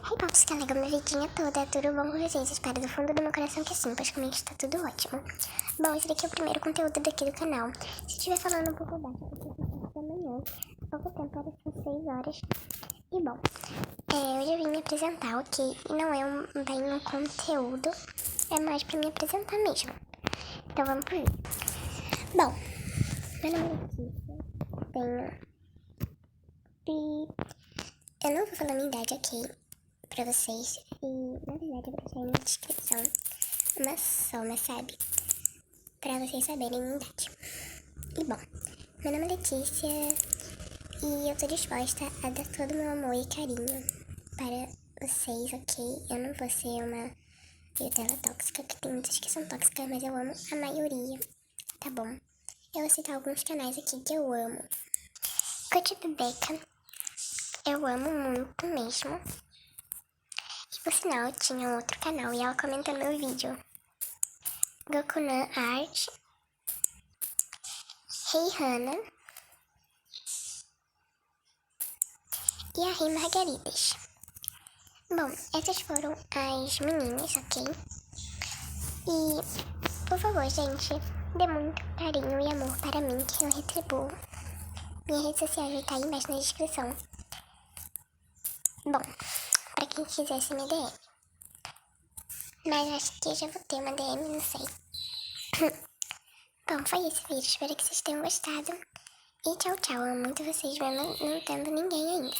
Hey, papos que alegam minha vidinha toda, tudo bom com vocês? Espero do fundo do meu coração que sim, pois comigo está tudo ótimo. Bom, esse daqui é o primeiro conteúdo daqui do canal. Se estiver falando um pouco baixo, é porque eu da manhã, há pouco tempo, era são 6 horas. E bom, hoje eu vim me apresentar, ok? E não é bem um conteúdo, é mais pra me apresentar mesmo. Então vamos pro vídeo. Bom, meu nome é Letícia, tenho... Eu não vou falar minha idade, ok? Pra vocês. E, na verdade, eu vou deixar aí na descrição uma soma, sabe? Pra vocês saberem minha idade. E, bom, meu nome é Letícia e eu tô disposta a dar todo o meu amor e carinho para vocês, ok? Eu não vou ser uma Nutella tóxica, que tem muitas que são tóxicas, mas eu amo a maioria, tá bom? Eu vou citar alguns canais aqui que eu amo. Coach Bebeca, eu amo muito mesmo. E por sinal, tinha um outro canal e ela comentou no meu vídeo. Gokunan Art, Rei Hana e a Rei Margaridas. Bom, essas foram as meninas, ok? E, por favor, gente, dê muito carinho e amor para mim que eu retribuo. Minha rede social vai estar aí embaixo na descrição. Bom, pra quem quisesse me DM. Mas acho que eu já vou ter uma DM, não sei. Bom, foi esse vídeo. Espero que vocês tenham gostado. E tchau, tchau. Amo muito vocês, mesmo não tendo ninguém ainda.